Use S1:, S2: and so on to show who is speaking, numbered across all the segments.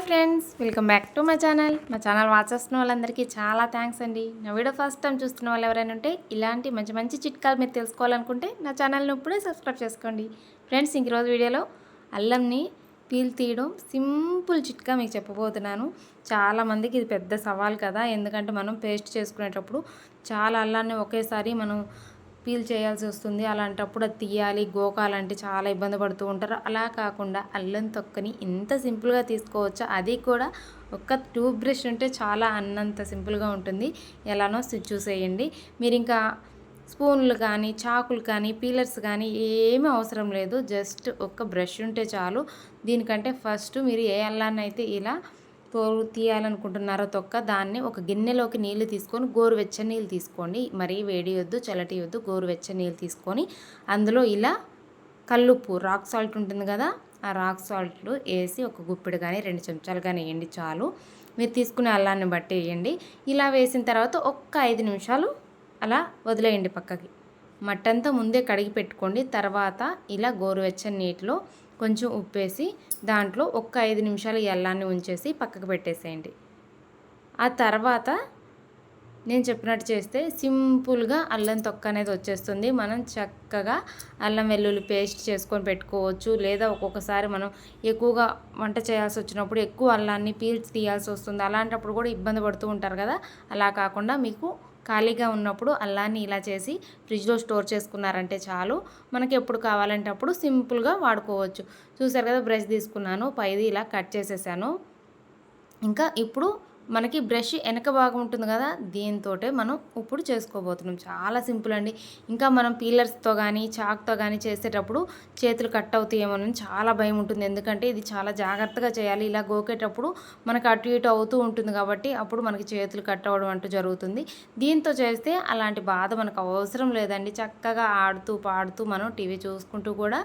S1: Friends, welcome back to my channel. మా channel watch చేస్తున్న వాళ్ళందరికీ చాలా థ్యాంక్స్ అండి. నా వీడియో ఫస్ట్ టైం చూస్తున్న వాళ్ళు ఎవరైనా ఉంటే ఇలాంటి మంచి మంచి చిట్కాలు మీరు తెలుసుకోవాలనుకుంటే నా ఛానల్ని ఇప్పుడే సబ్స్క్రైబ్ చేసుకోండి. ఫ్రెండ్స్, ఈరోజు వీడియోలో అల్లంని పీల్ తీయడం సింపుల్ చిట్కా మీకు చెప్పబోతున్నాను. చాలామందికి ఇది పెద్ద సవాల్ కదా, ఎందుకంటే మనం పేస్ట్ చేసుకునేటప్పుడు చాలా అల్లాన్ని ఒకేసారి మనం పీల్ చేయాల్సి వస్తుంది. అలాంటప్పుడు అది తీయాలి, గోకాలంటే చాలా ఇబ్బంది పడుతూ ఉంటారు. అలా కాకుండా అల్లం తొక్కని ఇంత సింపుల్గా తీసుకోవచ్చా, అది కూడా ఒక్క ట్యూబ్ బ్రష్ ఉంటే చాలా అన్నంత సింపుల్గా ఉంటుంది. ఎలానో చూసేయండి. మీరు ఇంకా స్పూన్లు కానీ, చాకులు కానీ, పీలర్స్ కానీ ఏమీ అవసరం లేదు. జస్ట్ ఒక్క బ్రష్ ఉంటే చాలు. దీనికంటే ఫస్ట్ మీరు ఏ అల్లాన్ని అయితే ఇలా తీయాలనుకుంటున్నారో తొక్క, దాన్ని ఒక గిన్నెలోకి నీళ్లు తీసుకొని గోరువెచ్చని నీళ్ళు తీసుకోండి. మరీ వేడి వద్దు, చల్లటి వద్దు, గోరువెచ్చని నీళ్ళు తీసుకొని అందులో ఇలా కల్లుప్పు, రాక్ సాల్ట్ ఉంటుంది కదా, ఆ రాక్ సాల్ట్లు వేసి ఒక గుప్పెడు కానీ 2 చెంచాలు కానీ వేయండి చాలు. మీరు తీసుకునే అల్లాన్ని బట్టి వేయండి. ఇలా వేసిన తర్వాత ఒక్క 5 నిమిషాలు అలా వదిలేయండి పక్కకి. మట్టంతా ముందే కడిగి పెట్టుకోండి. తర్వాత ఇలా గోరువెచ్చని నీటిలో కొంచెం ఉప్పేసి దాంట్లో ఒక్క 5 నిమిషాలు ఈ అల్లాన్ని ఉంచేసి పక్కకు పెట్టేసేయండి. ఆ తర్వాత నేను చెప్పినట్టు చేస్తే సింపుల్గా అల్లం తొక్క అనేది వచ్చేస్తుంది. మనం చక్కగా అల్లం వెల్లుల్లి పేస్ట్ చేసుకొని పెట్టుకోవచ్చు. లేదా ఒక్కొక్కసారి మనం ఎక్కువగా వంట చేయాల్సి వచ్చినప్పుడు ఎక్కువ అల్లాన్ని తీయాల్సి వస్తుంది. అలాంటప్పుడు కూడా ఇబ్బంది పడుతూ ఉంటారు కదా. అలా కాకుండా మీకు ఖాళీగా ఉన్నప్పుడు అల్లాన్ని ఇలా చేసి ఫ్రిడ్జ్లో స్టోర్ చేసుకున్నారంటే చాలు. మనకి ఎప్పుడు కావాలంటే అప్పుడు సింపుల్గా వాడుకోవచ్చు. చూసారు కదా, బ్రష్ తీసుకున్నాను, పైది ఇలా కట్ చేసేసాను. ఇంకా ఇప్పుడు మనకి బ్రష్ వెనక భాగం ఉంటుంది కదా, దీంతో మనం ఇప్పుడు చేసుకోబోతున్నాం. చాలా సింపుల్ అండి. ఇంకా మనం పీలర్స్తో కానీ చాక్తో కానీ చేసేటప్పుడు చేతులు కట్ అవుతాయేమోనని చాలా భయం ఉంటుంది. ఎందుకంటే ఇది చాలా జాగ్రత్తగా చేయాలి. ఇలా గోకేటప్పుడు మనకు అటు ఇటు అవుతూ ఉంటుంది కాబట్టి అప్పుడు మనకి చేతులు కట్ అవ్వడం అంటూ జరుగుతుంది. దీంతో చేస్తే అలాంటి బాధ మనకు అవసరం లేదండి. చక్కగా ఆడుతూ పాడుతూ మనం టీవీ చూసుకుంటూ కూడా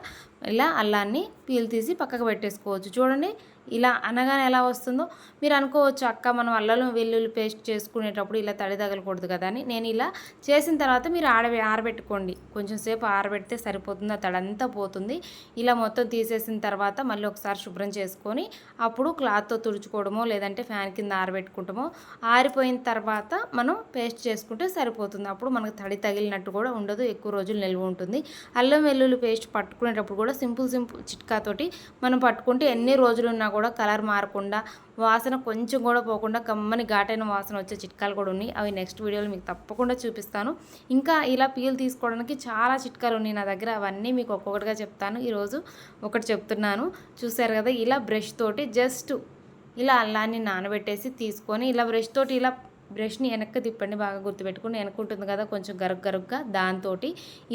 S1: ఇలా అల్లాన్ని పీల్ తీసి పక్కకు పెట్టేసుకోవచ్చు. చూడండి, ఇలా అనగానే ఎలా వస్తుందో. మీరు అనుకోవచ్చు, అక్క మనం అల్లం వెల్లుల్లి పేస్ట్ చేసుకునేటప్పుడు ఇలా తడి తగలకూడదు కదా అని. నేను ఇలా చేసిన తర్వాత మీరు ఆరబెట్టుకోండి. కొంచెం సేపు ఆరబెడితే సరిపోతుంది, ఆ తడంతా పోతుంది. ఇలా మొత్తం తీసేసిన తర్వాత మళ్ళీ ఒకసారి శుభ్రం చేసుకొని అప్పుడు క్లాత్తో తుడుచుకోవడమో లేదంటే ఫ్యాన్ కింద ఆరబెట్టుకుంటామో, ఆరిపోయిన తర్వాత మనం పేస్ట్ చేసుకుంటే సరిపోతుంది. అప్పుడు మనకు తడి తగిలినట్టు కూడా ఉండదు, ఎక్కువ రోజులు నిల్వ ఉంటుంది. అల్లం వెల్లుల్లి పేస్ట్ పట్టుకునేటప్పుడు కూడా సింపుల్ చిట్కాతోటి మనం పట్టుకుంటే ఎన్ని రోజులున్నా కూడా కలర్ మారకుండా, వాసన కొంచెం కూడా పోకుండా కమ్మని ఘాటైన వాసన వచ్చే చిట్కాలు కూడా ఉన్నాయి. అవి నెక్స్ట్ వీడియోలో మీకు తప్పకుండా చూపిస్తాను. ఇంకా ఇలా పీల్ తీసుకోవడానికి చాలా చిట్కాలు ఉన్నాయి నా దగ్గర. అవన్నీ మీకు ఒక్కొక్కటిగా చెప్తాను. ఈరోజు ఒకటి చెప్తున్నాను. చూసారు కదా, ఇలా బ్రష్ తోటి జస్ట్ ఇలా అల్లాన్ని నానబెట్టేసి తీసుకొని ఇలా బ్రష్ని వెనక్కి తిప్పండి. బాగా గుర్తుపెట్టుకుని, వెనక్కి ఉంటుంది కదా కొంచెం గరుగ్గా, దాంతో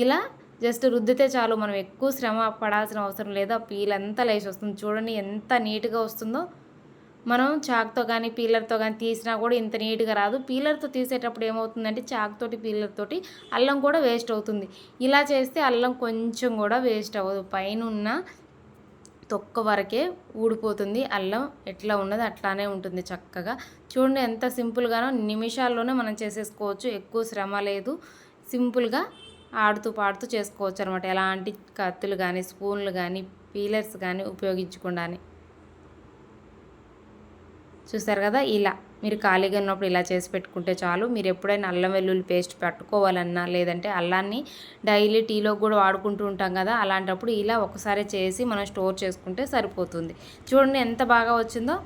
S1: ఇలా జస్ట్ రుద్దితే చాలు. మనం ఎక్కువ శ్రమ పడాల్సిన అవసరం లేదు. ఆ పీల్ అంతా లేచి వస్తుంది. చూడండి ఎంత నీట్గా వస్తుందో. మనం చాక్తో కానీ పీలర్తో కానీ తీసినా కూడా ఇంత నీట్గా రాదు. పీలర్తో తీసేటప్పుడు ఏమవుతుందంటే చాక్తోటి పీలర్తోటి అల్లం కూడా వేస్ట్ అవుతుంది. ఇలా చేస్తే అల్లం కొంచెం కూడా వేస్ట్ అవ్వదు. పైన ఉన్న తొక్క వరకే ఊడిపోతుంది. అల్లం ఎట్లా ఉన్నది అట్లానే ఉంటుంది చక్కగా. చూడండి ఎంత సింపుల్గానో, నిమిషాల్లోనే మనం చేసేసుకోవచ్చు. ఎక్కువ శ్రమ లేదు. సింపుల్గా ఆడుతూ పాడుతూ చేసుకోవచ్చు అనమాట. ఎలాంటి కత్తులు కానీ, స్పూన్లు కానీ, పీలర్స్ కానీ ఉపయోగించకుండానే. చూసారు కదా, ఇలా మీరు ఖాళీగా ఉన్నప్పుడు ఇలా చేసి పెట్టుకుంటే చాలు. మీరు ఎప్పుడైనా అల్లం వెల్లుల్లి పేస్ట్ పట్టుకోవాలన్నా లేదంటే అల్లాన్ని డైలీ టీలో కూడా వాడుకుంటూ ఉంటాం కదా, అలాంటప్పుడు ఇలా ఒకసారి చేసి మనం స్టోర్ చేసుకుంటే సరిపోతుంది. చూడండి ఎంత బాగా వచ్చిందో.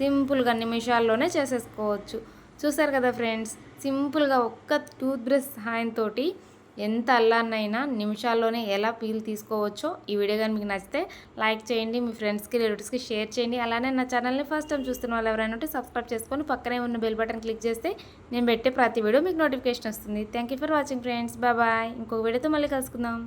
S1: సింపుల్గా నిమిషాల్లోనే చేసేసుకోవచ్చు. చూసారు కదా ఫ్రెండ్స్, సింపుల్గా ఒక్క టూత్ బ్రష్ సహాయంతో ఎంత అల్లాన్నైనా నిమిషాల్లోనే ఎలా పీల్ తీసుకోవచ్చో. ఈ వీడియో కానీ మీకు నచ్చితే లైక్ చేయండి, మీ ఫ్రెండ్స్కి రిలేటివ్స్కి షేర్ చేయండి. అలానే నా ఛానల్ని ఫస్ట్ టైం చూస్తున్న వాళ్ళు ఎవరైనా ఉంటే సబ్స్క్రైబ్ చేసుకొని పక్కనే ఉన్న బెల్ బటన్ క్లిక్ చేస్తే నేను పెట్టే ప్రతి వీడియో మీకు నోటిఫికేషన్ వస్తుంది. Thank you for watching friends. Bye. ఇంకొక వీడియోతో మళ్ళీ కలుసుకుందాం.